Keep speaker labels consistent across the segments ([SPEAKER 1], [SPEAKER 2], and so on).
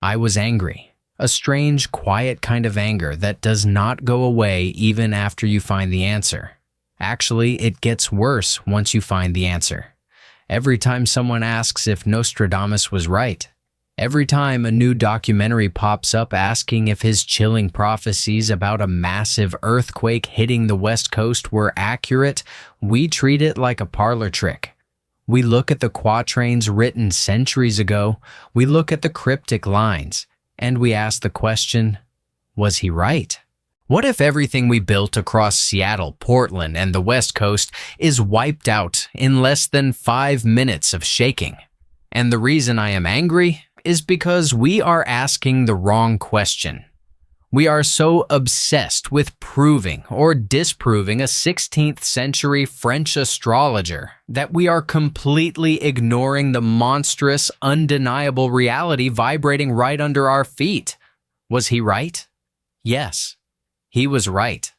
[SPEAKER 1] I was angry. A strange, quiet kind of anger that does not go away even after you find the answer. Actually, it gets worse once you find the answer. Every time someone asks if Nostradamus was right, every time a new documentary pops up asking if his chilling prophecies about a massive earthquake hitting the West Coast were accurate, we treat it like a parlor trick. We look at the quatrains written centuries ago, we look at the cryptic lines, and we ask the question, was he right? What if everything we built across Seattle, Portland, and the West Coast is wiped out in less than 5 minutes of shaking? And the reason I am angry is because we are asking the wrong question. We are so obsessed with proving or disproving a 16th century French astrologer that we are completely ignoring the monstrous, undeniable reality vibrating right under our feet. Was he right? Yes, he was right,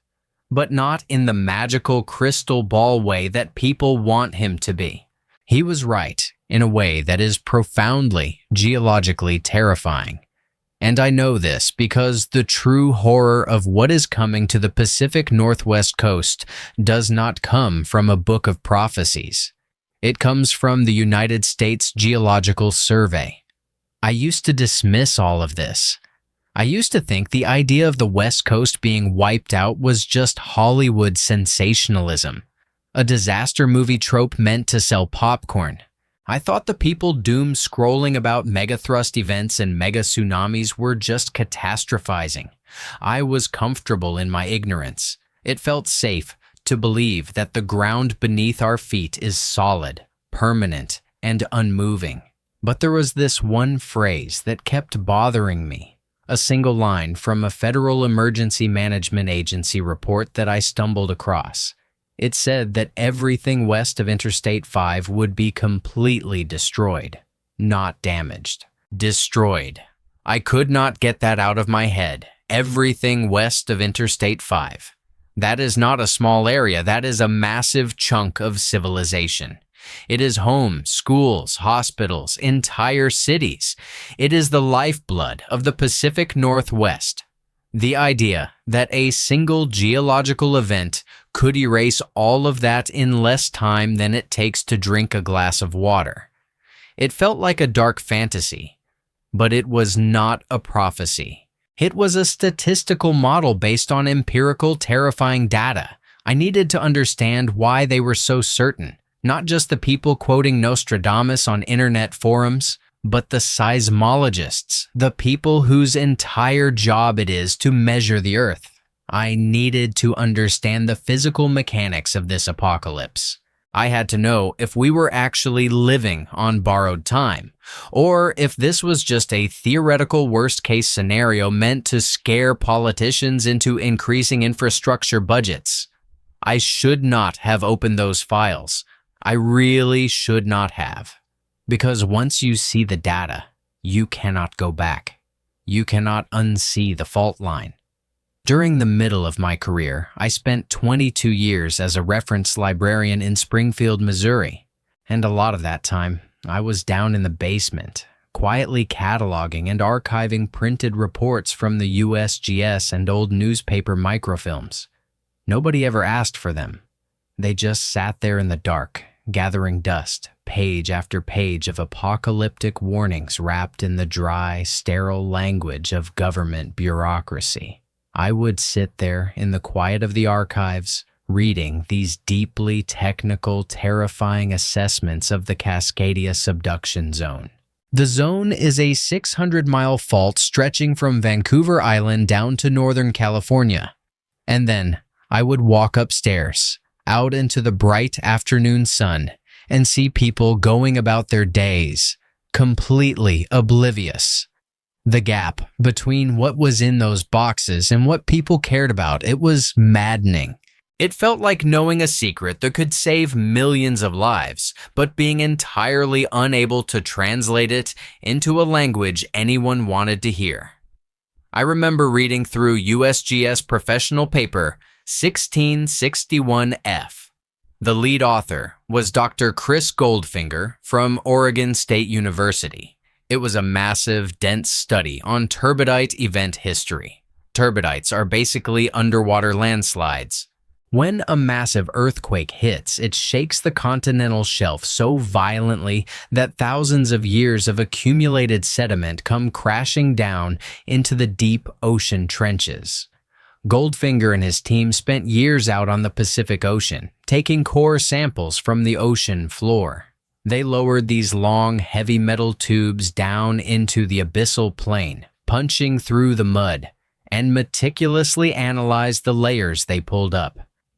[SPEAKER 1] but not in the magical crystal ball way that people want him to be. He was right in a way that is profoundly geologically terrifying. And I know this because the true horror of what is coming to the Pacific Northwest coast does not come from a book of prophecies. It comes from the United States Geological Survey. I used to dismiss all of this. I used to think the idea of the West Coast being wiped out was just Hollywood sensationalism, a disaster movie trope meant to sell popcorn. I thought the people doom scrolling about megathrust events and mega tsunamis were just catastrophizing. I was comfortable in my ignorance. It felt safe to believe that the ground beneath our feet is solid, permanent, and unmoving. But there was this one phrase that kept bothering me. A single line from a Federal Emergency Management Agency report that I stumbled across. It said that everything west of Interstate 5 would be completely destroyed, not damaged. Destroyed. I could not get that out of my head. Everything west of Interstate 5. That is not a small area, that is a massive chunk of civilization. It is homes, schools, hospitals, entire cities. It is the lifeblood of the Pacific Northwest. The idea that a single geological event could erase all of that in less time than it takes to drink a glass of water. It felt like a dark fantasy, but it was not a prophecy. It was a statistical model based on empirical, terrifying data. I needed to understand why they were so certain, not just the people quoting Nostradamus on internet forums, but the seismologists, the people whose entire job it is to measure the Earth. I needed to understand the physical mechanics of this apocalypse. I had to know if we were actually living on borrowed time, or if this was just a theoretical worst-case scenario meant to scare politicians into increasing infrastructure budgets. I should not have opened those files. I really should not have. Because once you see the data, you cannot go back. You cannot unsee the fault line. During the middle of my career, I spent 22 years as a reference librarian in Springfield, Missouri. And a lot of that time, I was down in the basement, quietly cataloging and archiving printed reports from the USGS and old newspaper microfilms. Nobody ever asked for them. They just sat there in the dark, gathering dust, page after page of apocalyptic warnings wrapped in the dry, sterile language of government bureaucracy. I would sit there in the quiet of the archives, reading these deeply technical, terrifying assessments of the Cascadia Subduction Zone. The zone is a 600-mile fault stretching from Vancouver Island down to Northern California. And then I would walk upstairs, out into the bright afternoon sun, and see people going about their days, completely oblivious. The gap between what was in those boxes and what people cared about, it was maddening. It felt like knowing a secret that could save millions of lives, but being entirely unable to translate it into a language anyone wanted to hear. I remember reading through USGS professional paper 1661F. The lead author was Dr. Chris Goldfinger from Oregon State University, It was a massive, dense study on turbidite event history. Turbidites are basically underwater landslides. When a massive earthquake hits, it shakes the continental shelf so violently that thousands of years of accumulated sediment come crashing down into the deep ocean trenches. Goldfinger and his team spent years out on the Pacific Ocean, taking core samples from the ocean floor. They lowered these long, heavy metal tubes down into the abyssal plain, punching through the mud, and meticulously analyzed the layers they pulled up.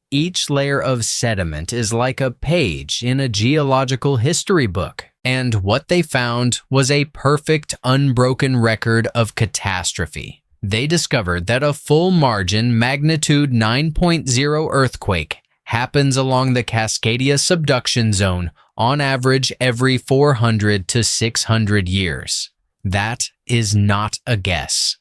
[SPEAKER 1] Each layer of sediment is like a page in a geological history book, and what they found was a perfect, unbroken record of catastrophe. They discovered that a full margin magnitude 9.0 earthquake happens along the Cascadia Subduction Zone on average every 400 to 600 years. That is not a guess.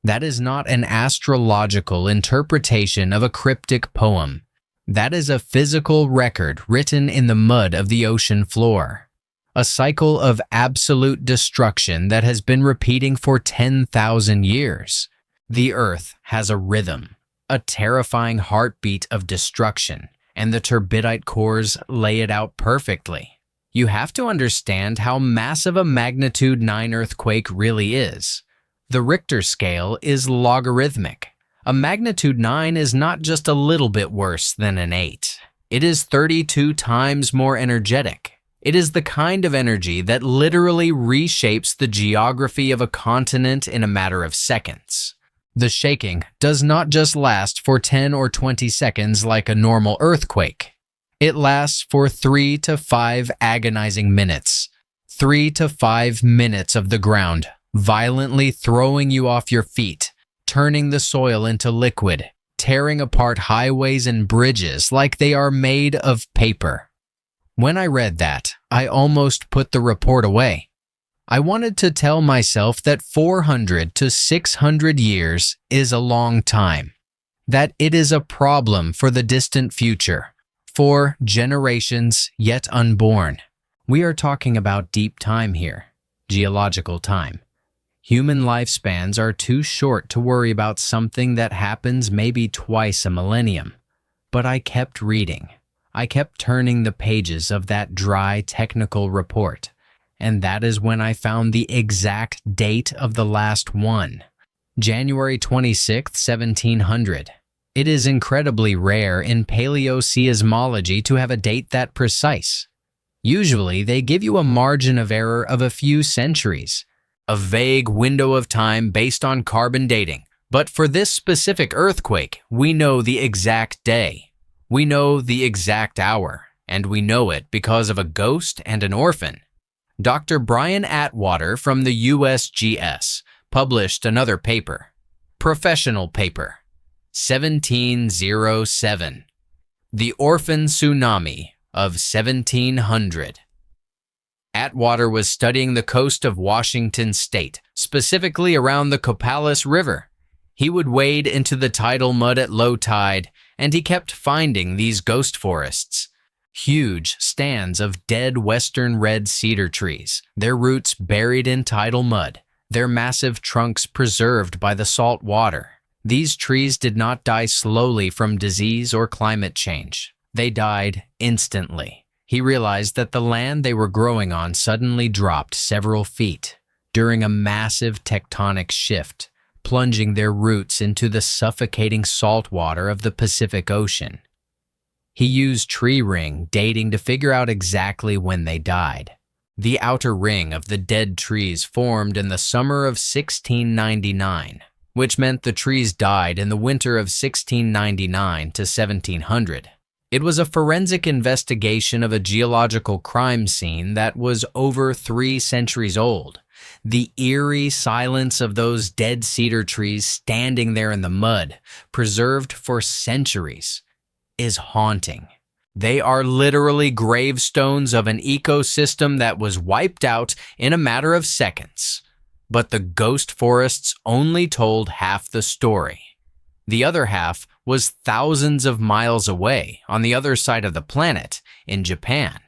[SPEAKER 1] That is not an astrological interpretation of a cryptic poem. That is a physical record written in the mud of the ocean floor. A cycle of absolute destruction that has been repeating for 10,000 years. The Earth has a rhythm, a terrifying heartbeat of destruction, and the turbidite cores lay it out perfectly. You have to understand how massive a magnitude 9 earthquake really is. The Richter scale is logarithmic. A magnitude 9 is not just a little bit worse than an 8. It is 32 times more energetic. It is the kind of energy that literally reshapes the geography of a continent in a matter of seconds. The shaking does not just last for 10 or 20 seconds like a normal earthquake. It lasts for 3 to 5 agonizing minutes. 3 to 5 minutes of the ground violently throwing you off your feet, turning the soil into liquid, tearing apart highways and bridges like they are made of paper. When I read that, I almost put the report away. I wanted to tell myself that 400 to 600 years is a long time, that it is a problem for the distant future, for generations yet unborn. We are talking about deep time here, geological time. Human lifespans are too short to worry about something that happens maybe twice a millennium. But I kept reading. I kept turning the pages of that dry technical report, and that is when I found the exact date of the last one, January 26, 1700. It is incredibly rare in paleoseismology to have a date that precise. Usually, they give you a margin of error of a few centuries, a vague window of time based on carbon dating. But for this specific earthquake, we know the exact day. We know the exact hour, and we know it because of a ghost and an orphan. Dr. Brian Atwater from the USGS published another paper, professional paper, 1707, The Orphan Tsunami of 1700. Atwater was studying the coast of Washington State, specifically around the Copales River. He would wade into the tidal mud at low tide, and he kept finding these ghost forests. Huge stands of dead western red cedar trees, their roots buried in tidal mud, their massive trunks preserved by the salt water. These trees did not die slowly from disease or climate change. They died instantly. He realized that the land they were growing on suddenly dropped several feet during a massive tectonic shift, plunging their roots into the suffocating salt water of the Pacific Ocean. He used tree ring dating to figure out exactly when they died. The outer ring of the dead trees formed in the summer of 1699, which meant the trees died in the winter of 1699 to 1700. It was a forensic investigation of a geological crime scene that was over 3 centuries old. The eerie silence of those dead cedar trees standing there in the mud, preserved for centuries, is haunting. They are literally gravestones of an ecosystem that was wiped out in a matter of seconds. But the ghost forests only told half the story. The other half was thousands of miles away on the other side of the planet, in Japan.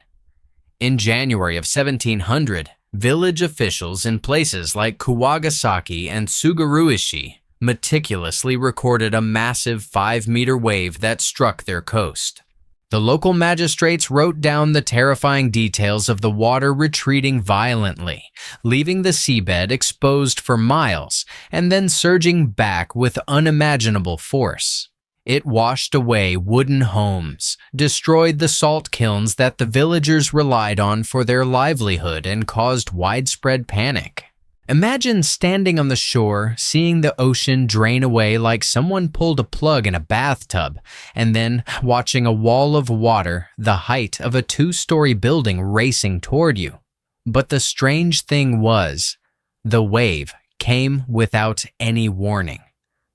[SPEAKER 1] In January of 1700, Village officials in places like Kuwagasaki and Sugaruishi meticulously recorded a massive 5-meter wave that struck their coast. The local magistrates wrote down the terrifying details of the water retreating violently, leaving the seabed exposed for miles, and then surging back with unimaginable force. It washed away wooden homes, destroyed the salt kilns that the villagers relied on for their livelihood, and caused widespread panic. Imagine standing on the shore, seeing the ocean drain away like someone pulled a plug in a bathtub, and then watching a wall of water the height of a 2-story building racing toward you. But the strange thing was, the wave came without any warning.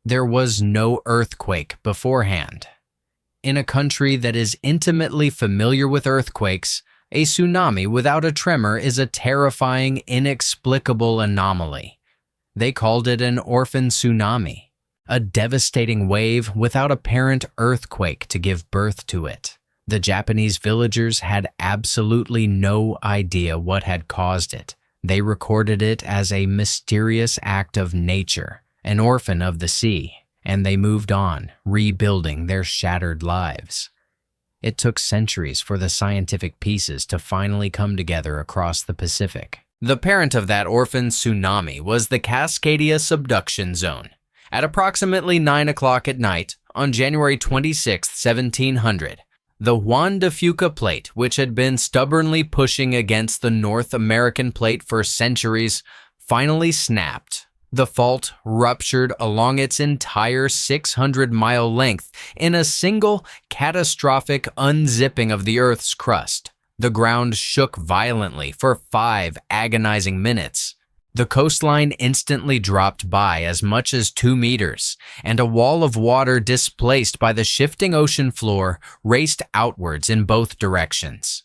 [SPEAKER 1] There was no earthquake beforehand. In a country that is intimately familiar with earthquakes, a tsunami without a tremor is a terrifying, inexplicable anomaly. They called it an orphan tsunami, a devastating wave without a parent earthquake to give birth to it. The Japanese villagers had absolutely no idea what had caused it. They recorded it as a mysterious act of nature, an orphan of the sea, and they moved on, rebuilding their shattered lives. It took centuries for the scientific pieces to finally come together across the Pacific. The parent of that orphan tsunami was the Cascadia Subduction Zone. At approximately 9 o'clock at night, on January 26, 1700, the Juan de Fuca Plate, which had been stubbornly pushing against the North American plate for centuries, finally snapped. The fault ruptured along its entire 600-mile length in a single catastrophic unzipping of the Earth's crust. The ground shook violently for 5 agonizing minutes. The coastline instantly dropped by as much as 2 meters, and a wall of water displaced by the shifting ocean floor raced outwards in both directions.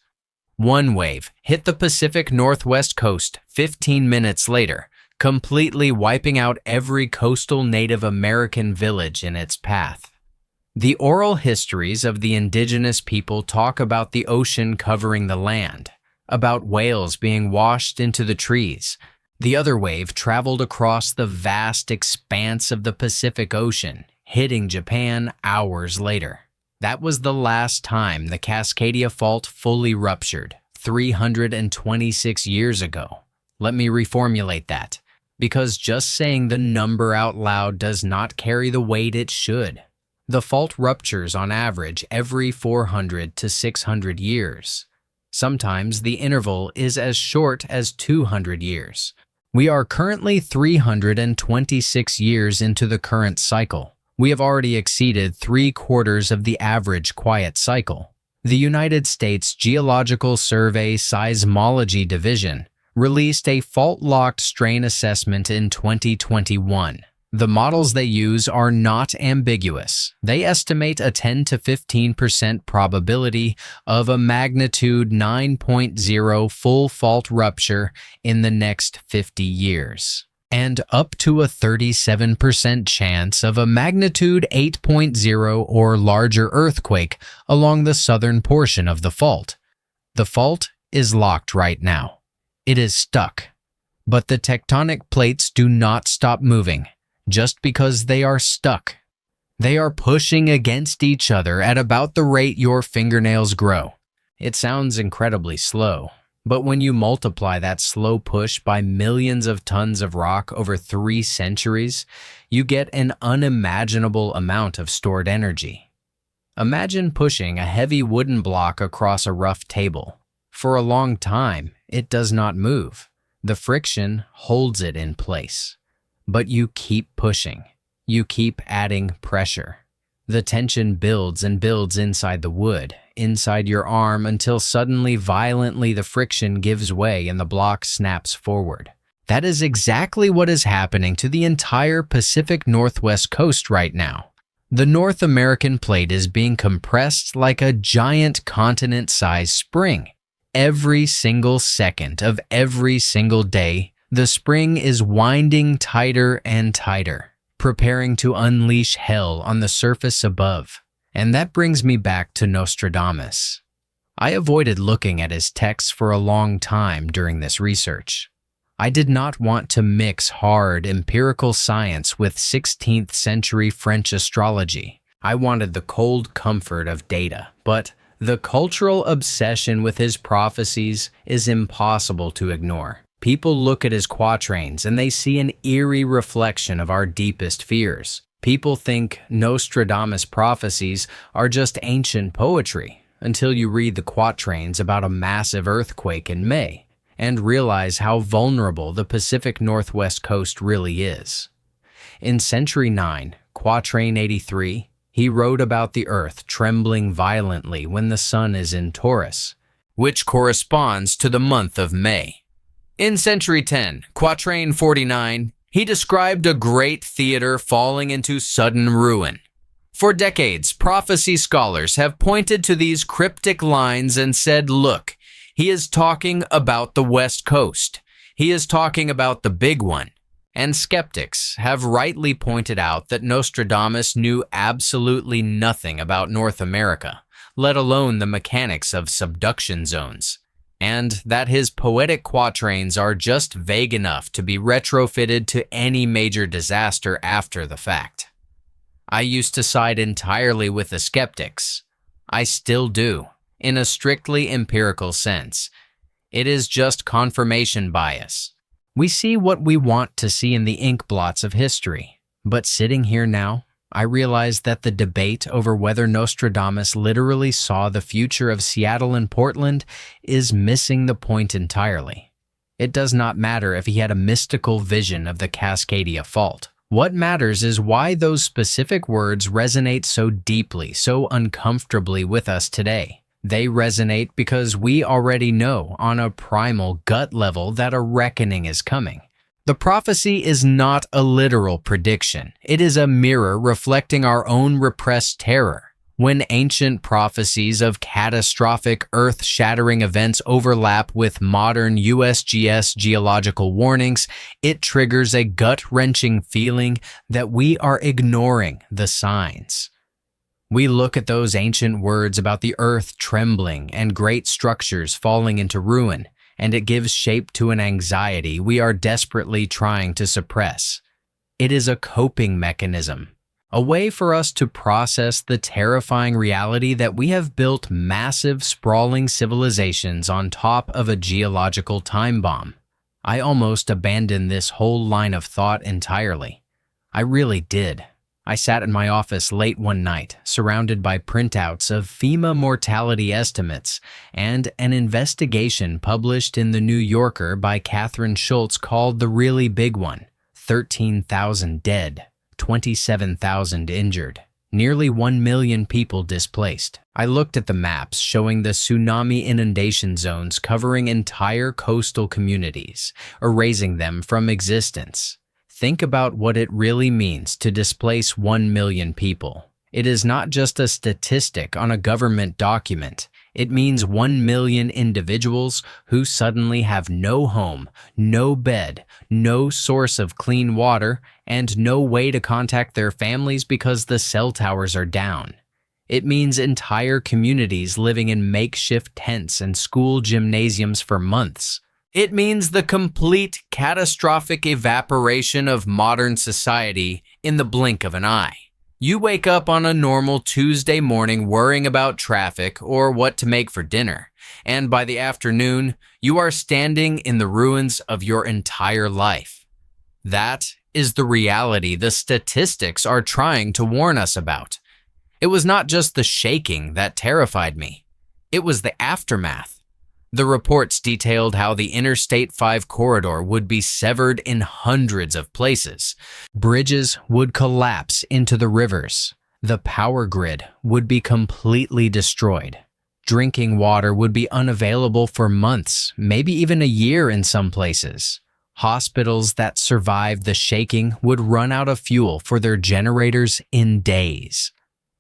[SPEAKER 1] One wave hit the Pacific Northwest coast 15 minutes later, completely wiping out every coastal Native American village in its path. The oral histories of the indigenous people talk about the ocean covering the land, about whales being washed into the trees. The other wave traveled across the vast expanse of the Pacific Ocean, hitting Japan hours later. That was the last time the Cascadia Fault fully ruptured, 326 years ago. Let me reformulate that, because just saying the number out loud does not carry the weight it should. The fault ruptures on average every 400 to 600 years. Sometimes the interval is as short as 200 years. We are currently 326 years into the current cycle. We have already exceeded 3/4 of the average quiet cycle. The United States Geological Survey Seismology Division released a fault-locked strain assessment in 2021. The models they use are not ambiguous. They estimate a 10 to 15% probability of a magnitude 9.0 full fault rupture in the next 50 years, and up to a 37% chance of a magnitude 8.0 or larger earthquake along the southern portion of the fault. The fault is locked right now. It is stuck, but the tectonic plates do not stop moving just because they are stuck. They are pushing against each other at about the rate your fingernails grow. It sounds incredibly slow, but when you multiply that slow push by millions of tons of rock over 3 centuries, you get an unimaginable amount of stored energy. Imagine pushing a heavy wooden block across a rough table. For a long time, it does not move. The friction holds it in place. But you keep pushing. You keep adding pressure. The tension builds and builds inside the wood, inside your arm, until suddenly, violently, the friction gives way and the block snaps forward. That is exactly what is happening to the entire Pacific Northwest coast right now. The North American plate is being compressed like a giant continent-sized spring. Every single second of every single day, the spring is winding tighter and tighter, preparing to unleash hell on the surface above. And that brings me back to Nostradamus. I avoided looking at his texts for a long time during this research. I did not want to mix hard empirical science with 16th century French astrology. I wanted the cold comfort of data, but the cultural obsession with his prophecies is impossible to ignore. People look at his quatrains and they see an eerie reflection of our deepest fears. People think Nostradamus prophecies are just ancient poetry until you read the quatrains about a massive earthquake in May and realize how vulnerable the Pacific Northwest coast really is. In Century 9, Quatrain 83, he wrote about the earth trembling violently when the sun is in Taurus, which corresponds to the month of May. In Century 10, Quatrain 49, he described a great theater falling into sudden ruin. For decades, prophecy scholars have pointed to these cryptic lines and said, look, he is talking about the West Coast. He is talking about the big one. And skeptics have rightly pointed out that Nostradamus knew absolutely nothing about North America, let alone the mechanics of subduction zones, and that his poetic quatrains are just vague enough to be retrofitted to any major disaster after the fact. I used to side entirely with the skeptics. I still do, in a strictly empirical sense. It is just confirmation bias. We see what we want to see in the ink blots of history, but sitting here now, I realize that the debate over whether Nostradamus literally saw the future of Seattle and Portland is missing the point entirely. It does not matter if he had a mystical vision of the Cascadia Fault. What matters is why those specific words resonate so deeply, so uncomfortably with us today. They resonate because we already know on a primal gut level that a reckoning is coming. The prophecy is not a literal prediction. It is a mirror reflecting our own repressed terror. When ancient prophecies of catastrophic, earth-shattering events overlap with modern USGS geological warnings, it triggers a gut-wrenching feeling that we are ignoring the signs. We look at those ancient words about the earth trembling and great structures falling into ruin, and it gives shape to an anxiety we are desperately trying to suppress. It is a coping mechanism, a way for us to process the terrifying reality that we have built massive, sprawling civilizations on top of a geological time bomb. I almost abandoned this whole line of thought entirely. I really did. I sat in my office late one night, surrounded by printouts of FEMA mortality estimates and an investigation published in The New Yorker by Catherine Schultz called The Really Big One: 13,000 dead, 27,000 injured, nearly 1 million people displaced. I looked at the maps showing the tsunami inundation zones covering entire coastal communities, erasing them from existence. Think about what it really means to displace 1 million people. It is not just a statistic on a government document. It means 1 million individuals who suddenly have no home, no bed, no source of clean water, and no way to contact their families because the cell towers are down. It means entire communities living in makeshift tents and school gymnasiums for months. It means the complete catastrophic evaporation of modern society in the blink of an eye. You wake up on a normal Tuesday morning worrying about traffic or what to make for dinner, and by the afternoon, you are standing in the ruins of your entire life. That is the reality the statistics are trying to warn us about. It was not just the shaking that terrified me. It was the aftermath. The reports detailed how the Interstate 5 corridor would be severed in hundreds of places. Bridges would collapse into the rivers. The power grid would be completely destroyed. Drinking water would be unavailable for months, maybe even a year in some places. Hospitals that survived the shaking would run out of fuel for their generators in days.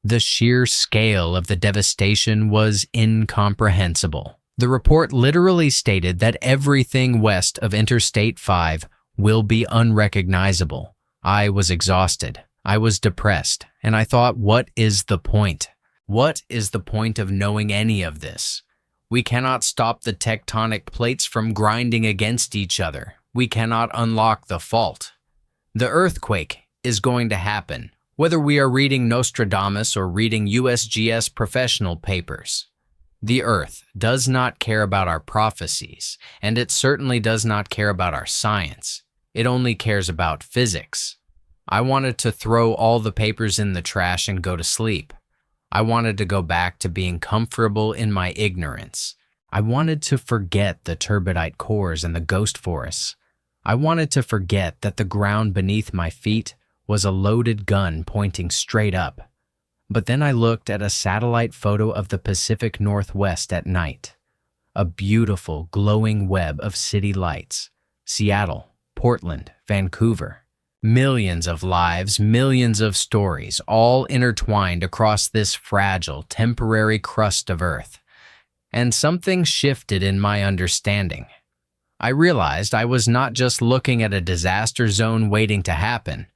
[SPEAKER 1] The sheer scale of the devastation was incomprehensible. The report literally stated that everything west of Interstate 5 will be unrecognizable. I was exhausted. I was depressed. And I thought, what is the point? What is the point of knowing any of this? We cannot stop the tectonic plates from grinding against each other. We cannot unlock the fault. The earthquake is going to happen, whether we are reading Nostradamus or reading USGS professional papers. The Earth does not care about our prophecies, and it certainly does not care about our science. It only cares about physics. I wanted to throw all the papers in the trash and go to sleep. I wanted to go back to being comfortable in my ignorance. I wanted to forget the turbidite cores and the ghost forests. I wanted to forget that the ground beneath my feet was a loaded gun pointing straight up. But then I looked at a satellite photo of the Pacific Northwest at night. A beautiful, glowing web of city lights. Seattle, Portland, Vancouver. Millions of lives, millions of stories, all intertwined across this fragile, temporary crust of Earth. And something shifted in my understanding. I realized I was not just looking at a disaster zone waiting to happen.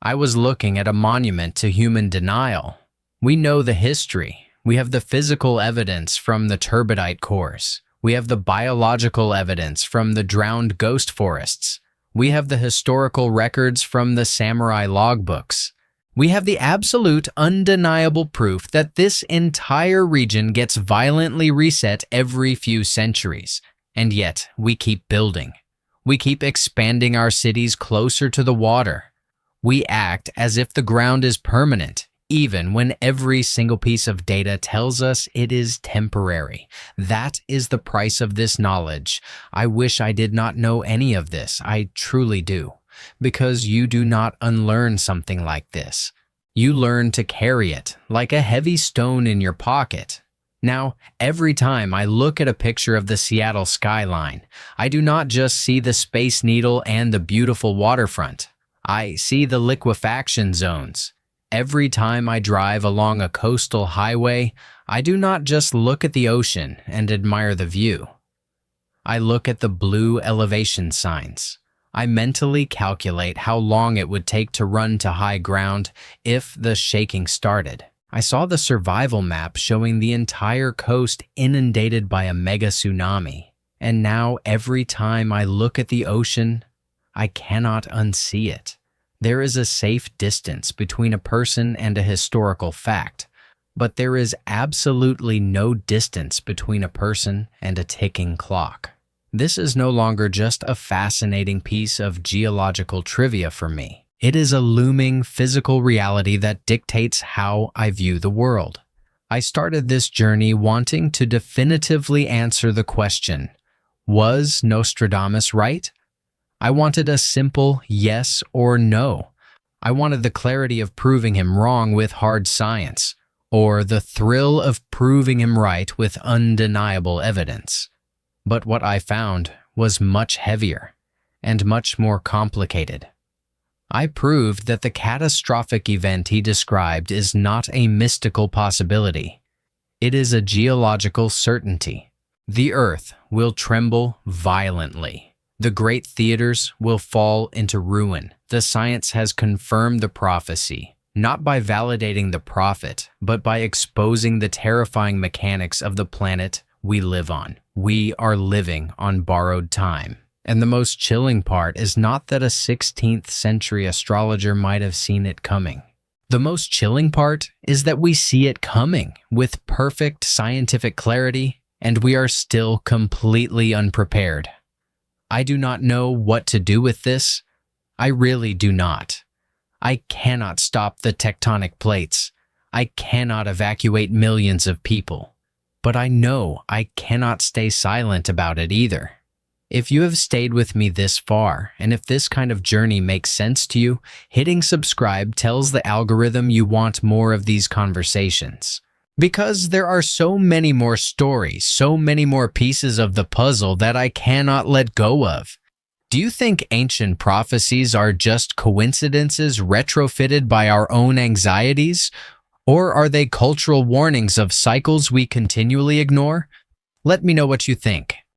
[SPEAKER 1] I was looking at a monument to human denial. We know the history. We have the physical evidence from the turbidite cores. We have the biological evidence from the drowned ghost forests. We have the historical records from the samurai logbooks. We have the absolute, undeniable proof that this entire region gets violently reset every few centuries. And yet, we keep building. We keep expanding our cities closer to the water. We act as if the ground is permanent, even when every single piece of data tells us it is temporary. That is the price of this knowledge. I wish I did not know any of this. I truly do. Because you do not unlearn something like this. You learn to carry it, like a heavy stone in your pocket. Now, every time I look at a picture of the Seattle skyline, I do not just see the Space Needle and the beautiful waterfront. I see the liquefaction zones. Every time I drive along a coastal highway, I do not just look at the ocean and admire the view. I look at the blue elevation signs. I mentally calculate how long it would take to run to high ground if the shaking started. I saw the survival map showing the entire coast inundated by a mega tsunami. And now every time I look at the ocean, I cannot unsee it. There is a safe distance between a person and a historical fact, but there is absolutely no distance between a person and a ticking clock. This is no longer just a fascinating piece of geological trivia for me. It is a looming physical reality that dictates how I view the world. I started this journey wanting to definitively answer the question, was Nostradamus right? I wanted a simple yes or no. I wanted the clarity of proving him wrong with hard science, or the thrill of proving him right with undeniable evidence. But what I found was much heavier and much more complicated. I proved that the catastrophic event he described is not a mystical possibility. It is a geological certainty. The Earth will tremble violently. The great theaters will fall into ruin. The science has confirmed the prophecy, not by validating the prophet, but by exposing the terrifying mechanics of the planet we live on. We are living on borrowed time. And the most chilling part is not that a 16th century astrologer might have seen it coming. The most chilling part is that we see it coming with perfect scientific clarity, and we are still completely unprepared. I do not know what to do with this. I really do not. I cannot stop the tectonic plates. I cannot evacuate millions of people. But I know I cannot stay silent about it either. If you have stayed with me this far, and if this kind of journey makes sense to you, hitting subscribe tells the algorithm you want more of these conversations. Because there are so many more stories, so many more pieces of the puzzle that I cannot let go of. Do you think ancient prophecies are just coincidences retrofitted by our own anxieties? Or are they cultural warnings of cycles we continually ignore? Let me know what you think.